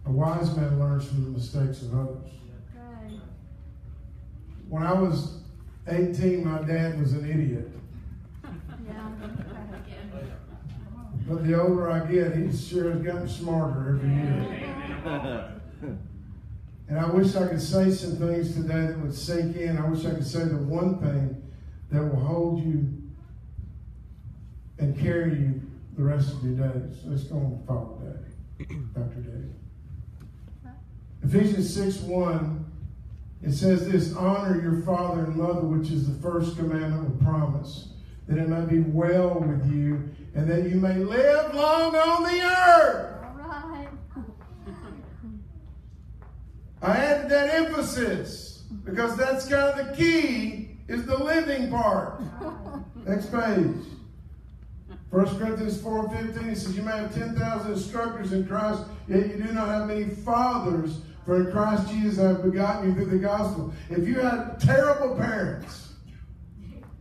A wise man learns from the mistakes of others. Right. When I was 18, my dad was an idiot. Yeah. But the older I get, he sure has gotten smarter every year. And I wish I could say some things today that would sink in. I wish I could say the one thing that will hold you and carry you the rest of your days. Let's go on and follow Daddy, Dr. Daddy. Ephesians 6:1, it says this: honor your father and mother, which is the first commandment with promise, that it may be well with you, and that you may live long on the earth. All right. I added that emphasis because that's kind of the key, is the living part. Next page. 1 Corinthians 4:15, it says, you may have 10,000 instructors in Christ, yet you do not have many fathers, for in Christ Jesus I have begotten you through the gospel. If you had terrible parents,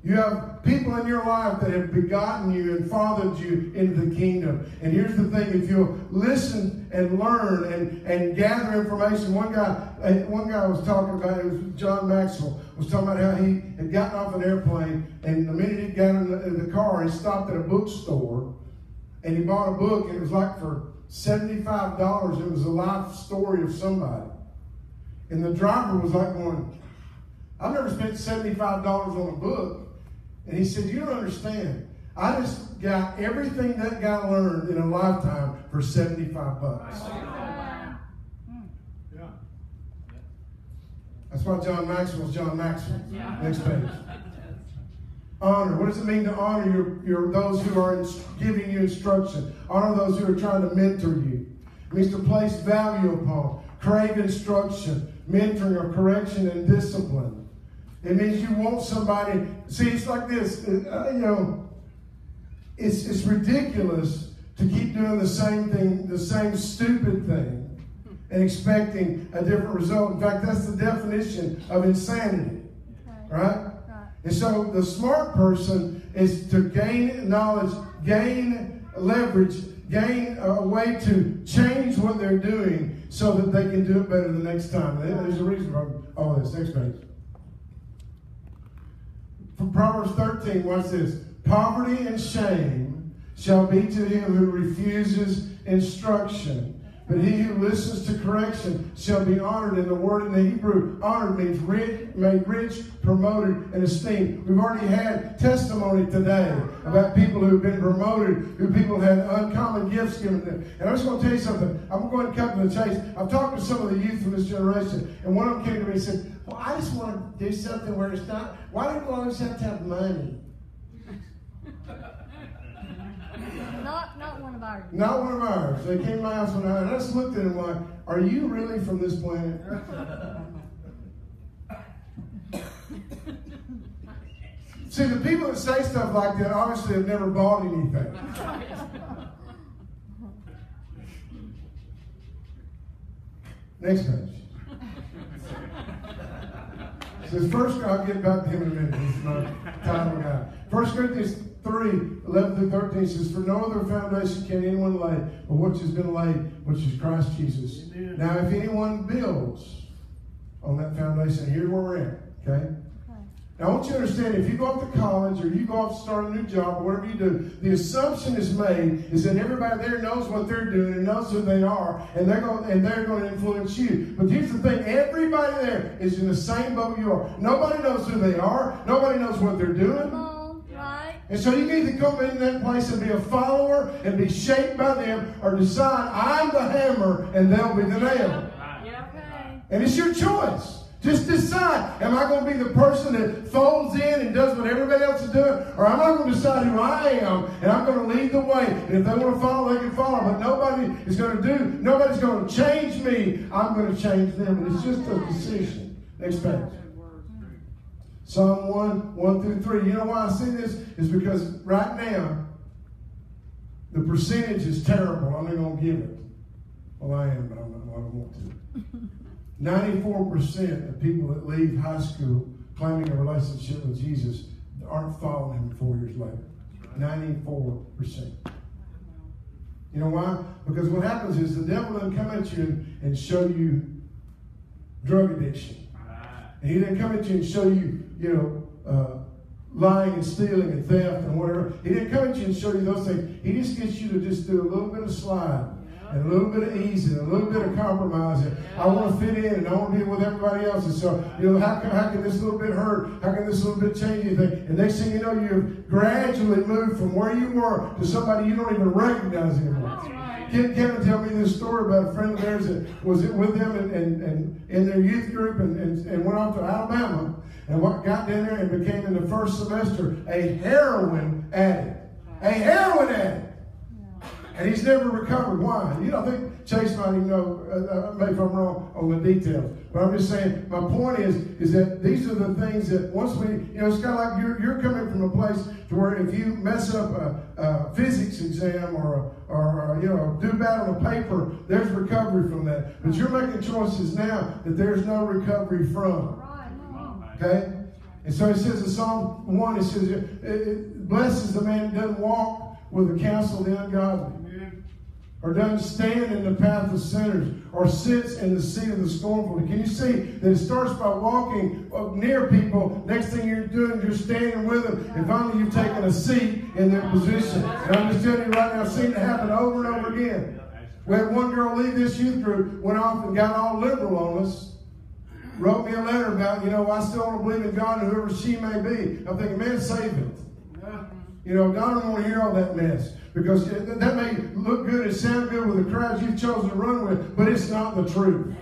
you have people in your life that have begotten you and fathered you into the kingdom. And here's the thing, if you'll listen and learn and gather information. One guy was talking about, it was John Maxwell, was talking about how he had gotten off an airplane, and the minute he got in the car, he stopped at a bookstore, and he bought a book, and it was like for $75. It was a life story of somebody. And the driver was like going, I've never spent $75 on a book. And he said, you don't understand. I just got everything that guy learned in a lifetime for $75. Yeah. That's why John Maxwell's John Maxwell. Yeah. Next page. Honor. What does it mean to honor your those who are giving you instruction? Honor those who are trying to mentor you. It means to place value upon, crave instruction, mentoring or correction and discipline. It means you want somebody. See, it's like this. It's ridiculous to keep doing the same thing, the same stupid thing, and expecting a different result. In fact, that's the definition of insanity, right? And so the smart person is to gain knowledge, gain leverage, gain a way to change what they're doing so that they can do it better the next time. There's a reason for all this. Next page. From Proverbs 13, watch this. Poverty and shame shall be to him who refuses instruction. But he who listens to correction shall be honored. In the word in the Hebrew, honored means rich, made rich, promoted, and esteemed. We've already had testimony today about people who have been promoted, who people had uncommon gifts given to them. And I'm just going to tell you something. I'm going to cut to the chase. I've talked to some of the youth from this generation, and one of them came to me and said, well, I just want to do something where it's not, why do people always have to have money? Not one of ours. Not one of ours. They came to my house one night, and I just looked at them like, are you really from this planet? See, the people that say stuff like that obviously have never bought anything. Next page. Says first, I'll get back to him in a minute. He's my title guy. 1 Corinthians 3:11-13 says, for no other foundation can anyone lay but which has been laid, which is Christ Jesus. Amen. Now, if anyone builds on that foundation, here's where we're at, okay? Now, I want you to understand, if you go off to college or you go off to start a new job or whatever you do, the assumption is made is that everybody there knows what they're doing and knows who they are, and they're going to influence you. But here's the thing, everybody there is in the same boat you are. Nobody knows who they are. Nobody knows what they're doing. Right. And so you can either come in that place and be a follower and be shaped by them, or decide I'm the hammer and they'll be the nail. Yeah, okay. And it's your choice. Just decide, am I going to be the person that folds in and does what everybody else is doing? Or am I going to decide who I am and I'm going to lead the way? And if they want to follow, they can follow. But nobody's going to change me. I'm going to change them. And it's just a decision. Next page. Psalm 1-3. You know why I see this? Is because right now, the percentage is terrible. I'm not going to give it. Well, I am, but I don't want to. 94% of people that leave high school claiming a relationship with Jesus aren't following him 4 years later. 94%. You know why? Because what happens is the devil doesn't come at you and show you drug addiction. And he didn't come at you and show you, lying and stealing and theft and whatever. He didn't come at you and show you those things. He just gets you to just do a little bit of slide and a little bit of ease and a little bit of compromise. And I want to fit in and I want to be with everybody else. And so, how can this little bit hurt? How can this little bit change anything? And next thing you know, you've gradually moved from where you were to somebody you don't even recognize anymore. Kevin tell me this story about a friend of theirs that was with them and in their youth group and went off to Alabama and got down there and became in the first semester a heroin addict. A heroin addict. And he's never recovered. Why? I think Chase might even know, maybe if I'm wrong on the details. But I'm just saying, my point is that these are the things that once we, it's kind of like you're coming from a place to where if you mess up a physics exam or do bad on a paper, there's recovery from that. But you're making choices now that there's no recovery from. Okay? And so it says in Psalm 1, it says, blessed is the man who doesn't walk with the counsel of the ungodly, or doesn't stand in the path of sinners, or sits in the seat of the scornful. Can you see that it starts by walking near people? Next thing you're doing, you're standing with them, and finally you've taken a seat in their position. And I'm just telling you right now, I've seen it happen over and over again. We had one girl leave this youth group, went off and got all liberal on us, wrote me a letter about, I still want to believe in God and whoever she may be. I'm thinking, man, save it. God don't want to hear all that mess. Because that may look good and sound good with the crowds you've chosen to run with, but it's not the truth.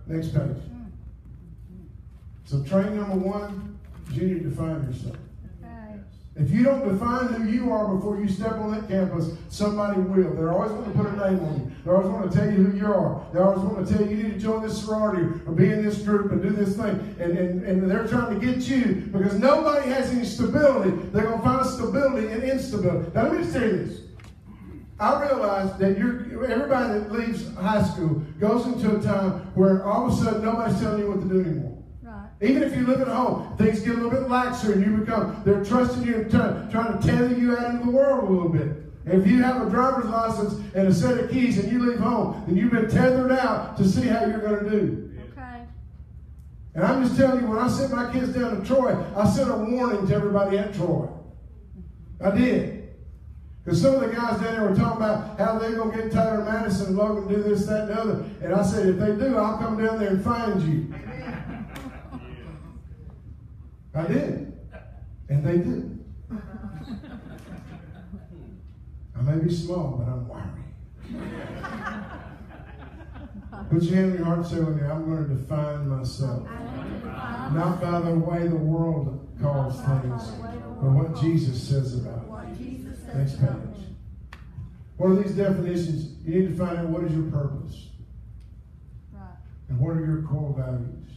Next page. So train number 1, you need to define yourself. If you don't define who you are before you step on that campus, somebody will. They're always going to put a name on you. They're always going to tell you who you are. They're always going to tell you need to join this sorority or be in this group and do this thing. And they're trying to get you because nobody has any stability. They're going to find stability in instability. Now let me just tell you this. I realize that everybody that leaves high school goes into a time where all of a sudden nobody's telling you what to do anymore. Even if you live at home, things get a little bit laxer and they're trusting you and trying to tether you out into the world a little bit. And if you have a driver's license and a set of keys and you leave home, then you've been tethered out to see how you're going to do. Okay. And I'm just telling you, when I sent my kids down to Troy, I sent a warning to everybody at Troy. I did. Because some of the guys down there were talking about how they're going to get Tyler Madison and Logan to do this, that, and the other. And I said, if they do, I'll come down there and find you. I did. And they did. I may be small, but I'm wiry. Put your hand on your heart and say with me, I'm going to define myself. Not by the way the world calls things, but what Jesus says about it. Next page. What are these definitions? You need to find out what is your purpose. And what are your core values.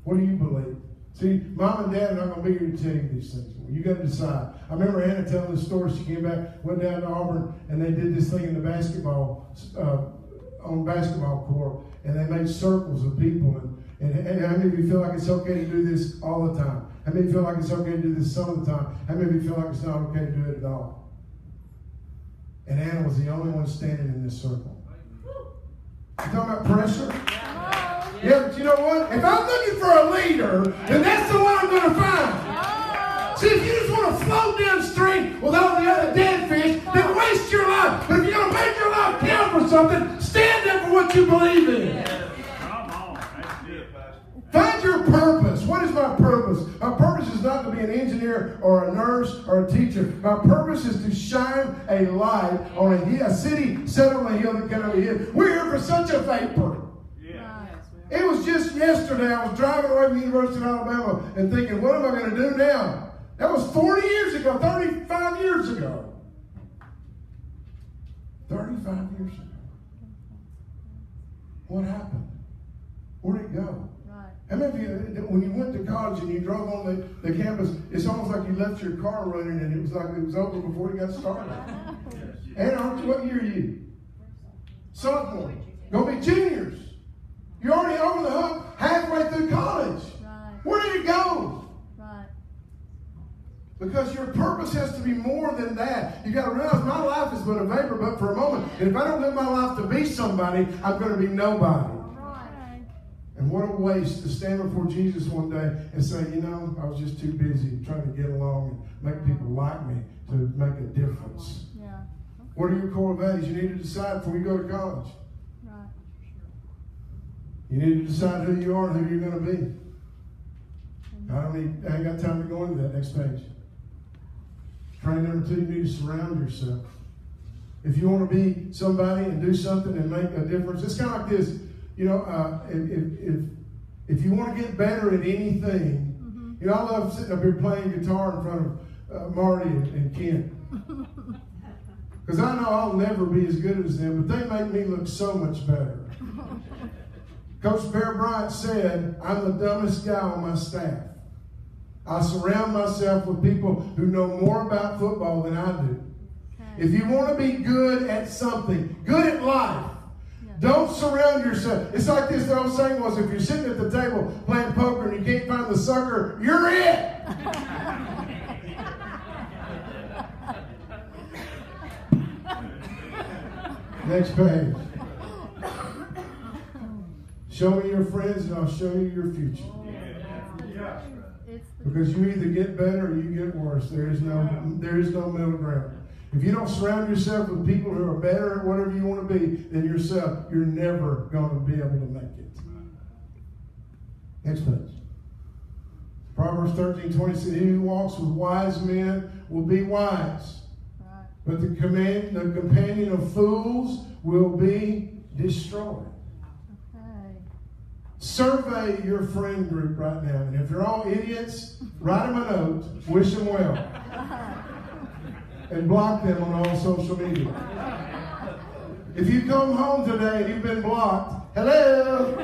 What do you believe? See, Mom and Dad are not going to be here to tell you these things. You got to decide. I remember Hannah telling the story. She came back, went down to Auburn, and they did this thing in the basketball, on basketball court, and they made circles of people. And how many of you feel like it's okay to do this all the time? How many of you feel like it's okay to do this some of the time? How many of you feel like it's not okay to do it at all? And Hannah was the only one standing in this circle. You talking about pressure? Yeah, but you know what? If I'm looking for a leader, then that's the one I'm going to find. See, if you just want to float downstream with all the other dead fish, then waste your life. But if you're going to make your life count for something, stand up for what you believe in. Find your purpose. What is my purpose? My purpose is not to be an engineer or a nurse or a teacher. My purpose is to shine a light on a city set on a hill that cannot be hid. We're here for such a vapor. It was just yesterday I was driving away from the University of Alabama and thinking, what am I going to do now? That was 40 years ago, 35 years ago. 35 years ago. What happened? Where'd it go? Right. How many of you, when you went to college and you drove on the campus, it's almost like you left your car running and it was like it was over before you got started. And what year are you? Sophomore. Going to be juniors. You're already over the hump halfway through college. Right. Where did it go? Right. Because your purpose has to be more than that. You got to realize my life is but a vapor, but for a moment. And if I don't live my life to be somebody, I'm going to be nobody. Right. And what a waste to stand before Jesus one day and say, you know, I was just too busy trying to get along and make people like me to make a difference. Yeah. Okay. What are your core values? You need to decide before you go to college. Right. You need to decide who you are and who you're going to be. I ain't got time to go into that. Next page. Train number 2, you need to surround yourself. If you want to be somebody and do something and make a difference, it's kind of like this. You know, if you want to get better at anything, you know, I love sitting up here playing guitar in front of Marty and Ken. Because I know I'll never be as good as them, but they make me look so much better. Coach Bear Bryant said, I'm the dumbest guy on my staff. I surround myself with people who know more about football than I do. Okay. If you want to be good at something, good at life, don't surround yourself. It's like this, the old saying was, if you're sitting at the table playing poker and you can't find the sucker, you're it. Next page. Show me your friends and I'll show you your future. Because you either get better or you get worse. There is no middle ground. If you don't surround yourself with people who are better at whatever you want to be than yourself, you're never going to be able to make it. Next page. Proverbs 13:20 says, he who walks with wise men will be wise. Right. But the companion of fools will be destroyed. Survey your friend group right now. And if they're all idiots, write them a note, wish them well. And block them on all social media. If you come home today and you've been blocked, hello!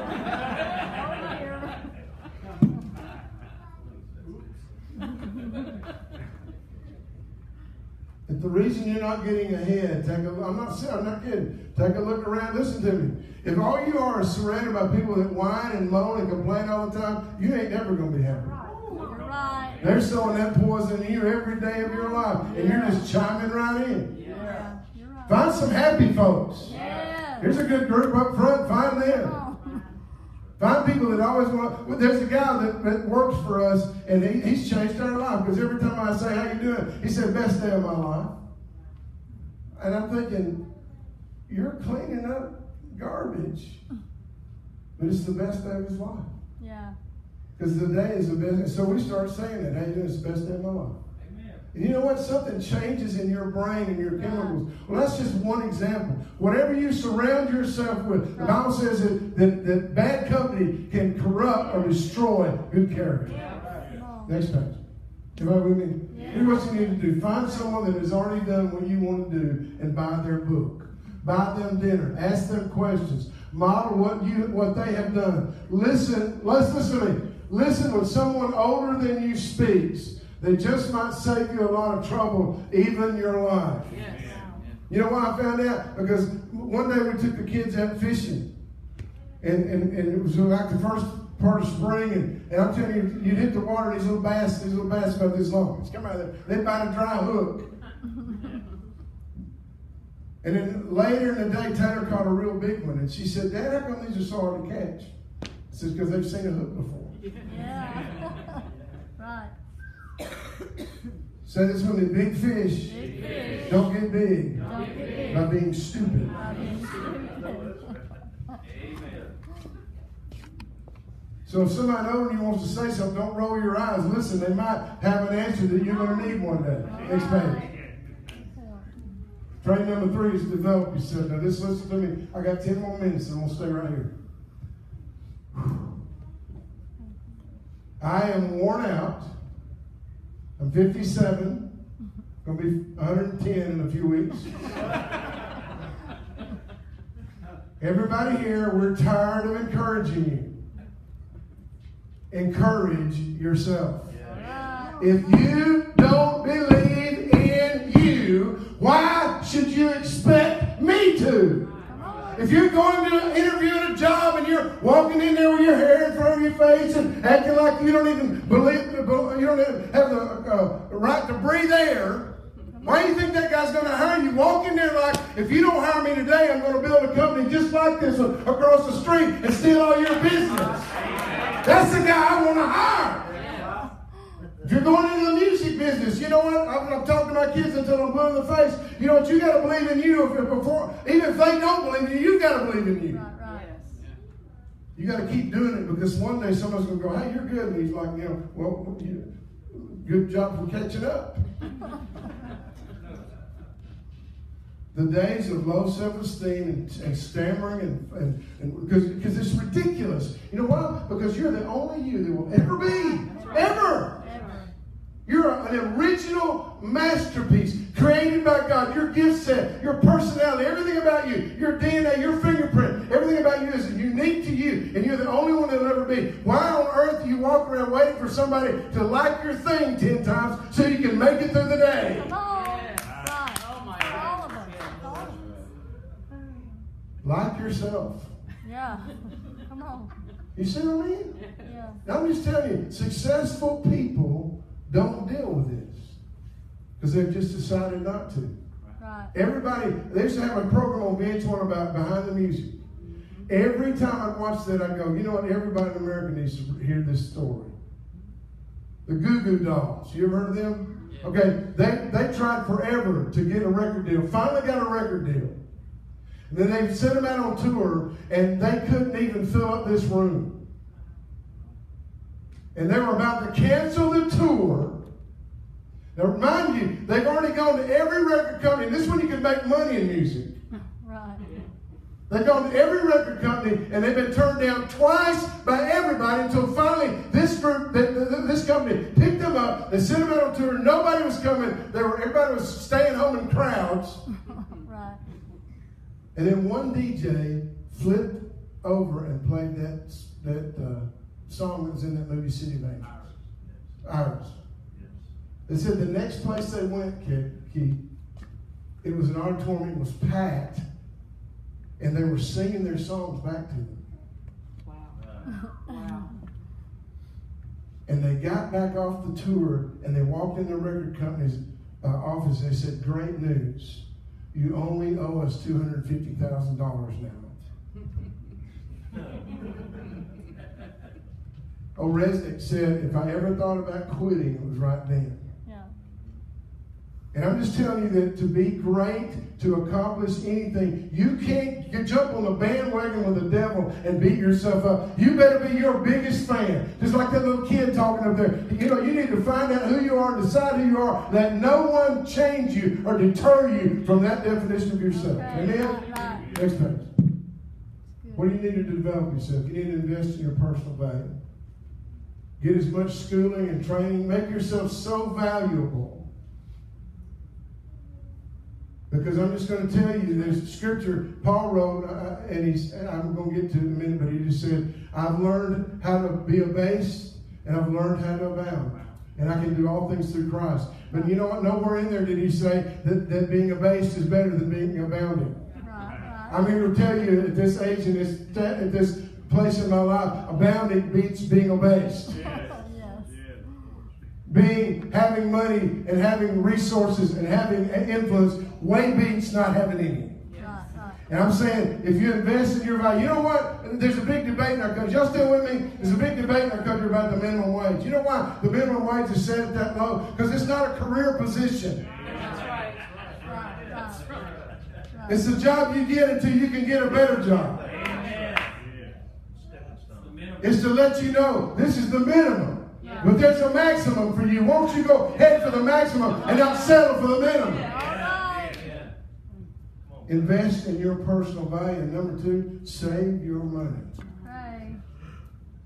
If the reason you're not getting ahead, I'm not kidding. Take a look around, listen to me. If all you are is surrounded by people that whine and moan and complain all the time, you ain't never going to be happy. Right. They're sowing that poison in you every day of your life, and you're just chiming right in. Yeah. You're right. Find some happy folks. Yeah. Here's a good group up front. Find them. Find people that always want. Well, there's a guy that works for us, and he's changed our life because every time I say, "How you doing?" he said, "Best day of my life." And I'm thinking, you're cleaning up garbage, but it's the best day of his life. Yeah. Because the day is the best. So we start saying that. How you doing? It's the best day of my life. Amen. And you know what? Something changes in your brain and your chemicals. Well, that's just one example. Whatever you surround yourself with, the Bible says that bad company can corrupt or destroy good character. Yeah. Next page. Everybody with me? Yeah. Here's what you need to do. Find someone that has already done what you want to do and buy their book. Buy them dinner. Ask them questions. Model what they have done. Listen. Let's listen to me. Listen when someone older than you speaks. They just might save you a lot of trouble, even your life. Yes. You know why I found out? Because one day we took the kids out fishing. And it was like the first part of spring. And I'm telling you, you'd hit the water and these little bass about this long. It's come out of there. They'd bite a dry hook. And then later in the day, Taylor caught a real big one. And she said, Dad, how come these are so hard to catch? I said, because they've seen a hook before. Yeah. Right. Say this with me, big fish. Don't get big. By being stupid. So if somebody over you wants to say something, don't roll your eyes. Listen, they might have an answer that you're going to need one day. Next page. Trait number 3 is develop yourself. Now just listen to me. I got 10 more minutes and we'll stay right here. I am worn out. I'm 57. Going to be 110 in a few weeks. Everybody here, we're tired of encouraging you. Encourage yourself. If you don't believe in you, why should you expect me to? If you're going to an interview at a job and you're walking in there with your hair in front of your face and acting like you don't even believe, you don't even have the right to breathe air, why do you think that guy's going to hire you? Walk in there like, if you don't hire me today, I'm going to build a company just like this across the street and steal all your business. That's the guy I want to hire. If you're going into the music business, you know what? I'm talking to my kids until I'm blue in the face. You know what? You got to believe in you even if they don't believe in you, you got to believe in you. Right. You got to keep doing it because one day somebody's going to go, hey, you're good. And he's like, well, good job for catching up. The days of low self-esteem and stammering and because it's ridiculous. You know why? Because you're the only you that will ever be. Ever. You're an original masterpiece created by God. Your gift set, your personality, everything about you, your DNA, your fingerprint, everything about you is unique to you. And you're the only one that will ever be. Why on earth do you walk around waiting for somebody to like your thing 10 times so you can make it through the day? Come on. Right. Oh my All of God. us. All of us. Like yourself. Yeah. Come on. You see what I mean? Yeah. Now I'm just telling you, successful people don't deal with this because they've just decided not to. Right. Everybody, they used to have a program on VH1 about behind the music. Every time I'd watch that, I'd go, you know what? Everybody in America needs to hear this story. The Goo Goo Dolls. You ever heard of them? Yeah. Okay, they tried forever to get a record deal. Finally got a record deal. And then they sent them out on tour, and they couldn't even fill up this room. And they were about to cancel the tour. Now, remind you, they've already gone to every record company. This is when you can make money in music. Right. They've gone to every record company, and they've been turned down twice by everybody until finally this group, this company, picked them up. They sent them out on tour. Nobody was coming. Everybody was staying home in crowds. Right. And then one DJ flipped over and played that song that was in that movie City of Angels. Ours. They said the next place they went, Keith, it was an auditorium, it was packed, and they were singing their songs back to them. Wow. And they got back off the tour, and they walked in the record company's office, and they said, great news. You only owe us $250,000 now. Old Resnick said, if I ever thought about quitting, it was right then. Yeah. And I'm just telling you that to be great, to accomplish anything, you can't jump on the bandwagon with the devil and beat yourself up. You better be your biggest fan. Just like that little kid talking up there. You know, you need to find out who you are, decide who you are. Let no one change you or deter you from that definition of yourself. Okay. Amen? Right. Next page. What do you need to develop yourself? You need to invest in your personal value. Get as much schooling and training. Make yourself so valuable. Because I'm just going to tell you, there's scripture Paul wrote, and I'm going to get to it in a minute, but he just said, I've learned how to be abased, and I've learned how to abound. And I can do all things through Christ. But you know what? Nowhere in there did he say that being abased is better than being abounding. Right. I'm here to tell you at this age, at this place in my life, abounding beats being abased. Having money and having resources and having influence way beats not having any. Right. And I'm saying, if you invest in your value, you know what? There's a big debate in our country. Y'all still with me? There's a big debate in our country about the minimum wage. You know why the minimum wage is set at that low? Because it's not a career position. That's right. Right. It's the job you get until you can get a better job. It's to let you know this is the minimum. But there's a maximum for you. Won't you go head for the maximum and not settle for the minimum? Invest in your personal value. And number 2, save your money. Right.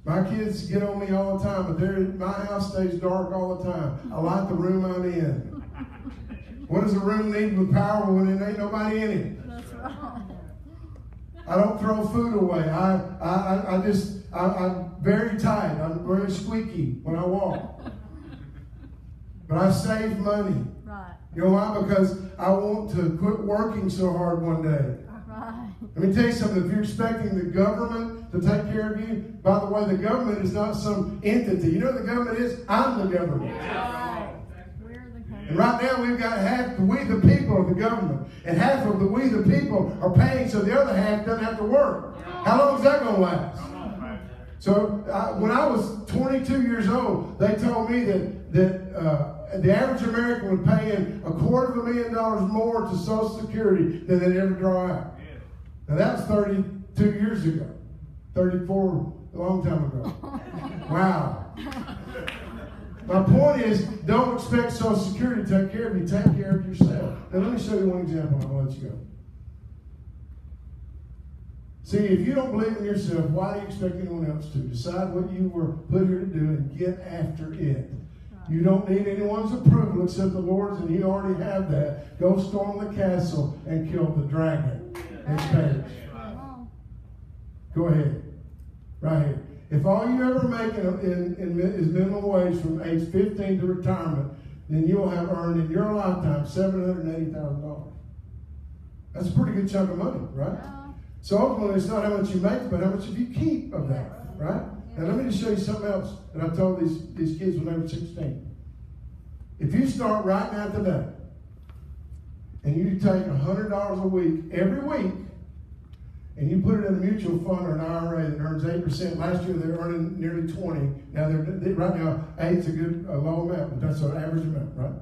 My kids get on me all the time, but my house stays dark all the time. I like the room I'm in. What does a room need with power when there ain't nobody in it? That's right. I don't throw food away. I'm very tight. I'm very squeaky when I walk. But I save money. Right. You know why? Because I want to quit working so hard one day. Right. Let me tell you something. If you're expecting the government to take care of you, by the way, the government is not some entity. You know what the government is? I'm the government. Right. We're the government. And right now we've got half the we the people of the government. And half of the we the people are paying so the other half doesn't have to work. How long is that going to last? So when I was 22 years old, they told me that the average American would pay in $250,000 more to Social Security than they'd ever draw out. Now that was 32 years ago. 34, a long time ago. Wow. My point is, don't expect Social Security to take care of you. Take care of yourself. Now let me show you one example and I'll let you go. See, if you don't believe in yourself, why do you expect anyone else to? Decide what you were put here to do and get after it. You don't need anyone's approval except the Lord's, and you already have that. Go storm the castle and kill the dragon. Next page. Go ahead. Right here. If all you ever make is minimum wage from age 15 to retirement, then you'll have earned in your lifetime $780,000. That's a pretty good chunk of money, right? So ultimately, it's not how much you make, but how much you keep of that, right? Now, let me just show you something else that I told these kids when they were 16. If you start right now today, and you take $100 a week, every week, and you put it in a mutual fund or an IRA that earns 8%. Last year, they were earning nearly 20. Now, right now, 8 is a low amount, but that's an average amount, right?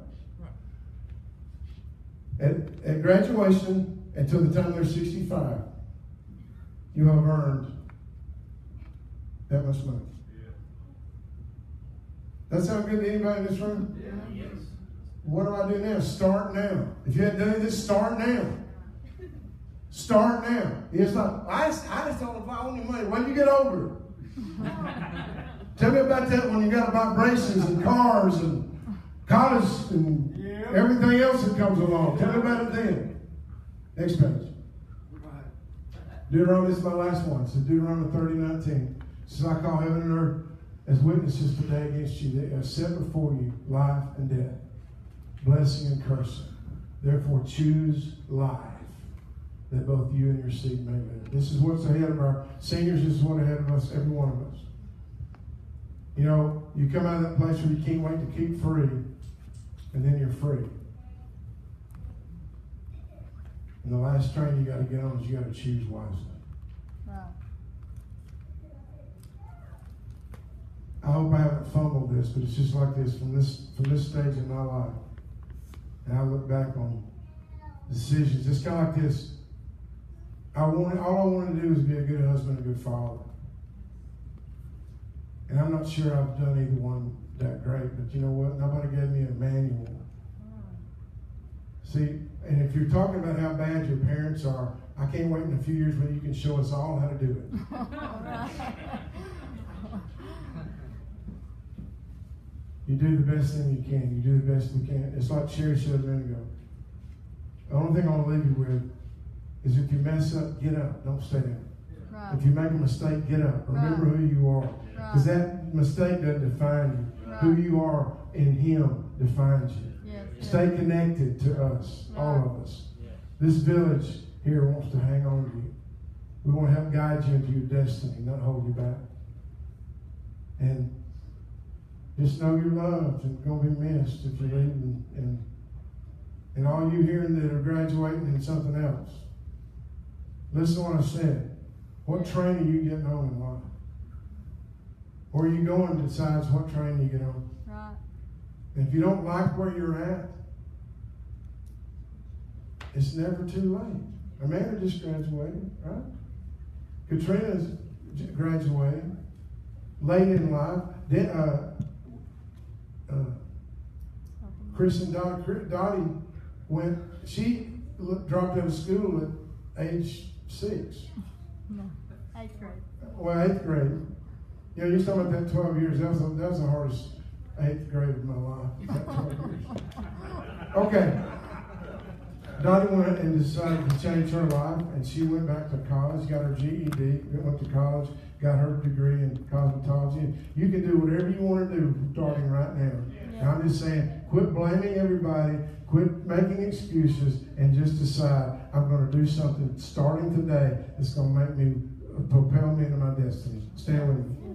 At graduation, until the time they're 65, you have earned that much money. That sound good to anybody in this room? Yeah. Yes. What do I do now? Start now. If you hadn't done this, start now. Start now. It's like, I just don't know if I own any money. When do you get older? Tell me about that when you got to buy braces and cars and college and everything else that comes along. Tell me about it then. Next page. Deuteronomy, this is my last one. So Deuteronomy 30:19. It says, I call heaven and earth as witnesses today against you. They have set before you life and death, blessing and cursing. Therefore choose life, that both you and your seed may live. This is what's ahead of our seniors. This is what's ahead of us, every one of us. You know, you come out of that place where you can't wait to keep free, and then you're free. And the last train you got to get on is you got to choose wisely. Right. I hope I haven't fumbled this, but it's just like this from this stage in my life. And I look back on decisions. It's kind of like this. All I wanted to do is be a good husband, a good father. And I'm not sure I've done either one that great, but you know what? Nobody gave me a manual. See, and if you're talking about how bad your parents are, I can't wait in a few years when you can show us all how to do it. You do the best thing you can. You do the best we can. It's like Sherry said a minute ago. The only thing I want to leave you with is if you mess up, get up. Don't stay down. Right. If you make a mistake, get up. Remember who you are. Because that mistake doesn't define you. Right. Who you are in Him defines you. Yes. Stay connected to us, all of us. Yeah. This village here wants to hang on to you. We want to help guide you into your destiny, not hold you back. And just know you're loved and going to be missed if you leave. And all you hearing that are graduating in something else. Listen to what I said. What train are you getting on in life? Where are you going decides what train you get on. Right. And if you don't like where you're at, it's never too late. Amanda just graduated, right? Katrina's graduating. Late in life. Chris and Dottie went, she dropped out of school at age 6. No. 8th grade. Well, 8th grade. You know, you're talking about that 12 years. That was the hardest 8th grade of my life. That 12 years. Okay. Dottie went and decided to change her life, and she went back to college, got her GED, went to college, got her degree in cosmetology. You can do whatever you want to do starting right now. Yeah. I'm just saying, quit blaming everybody, quit making excuses, and just decide, I'm going to do something starting today that's going to make me, propel me into my destiny. Stand with me.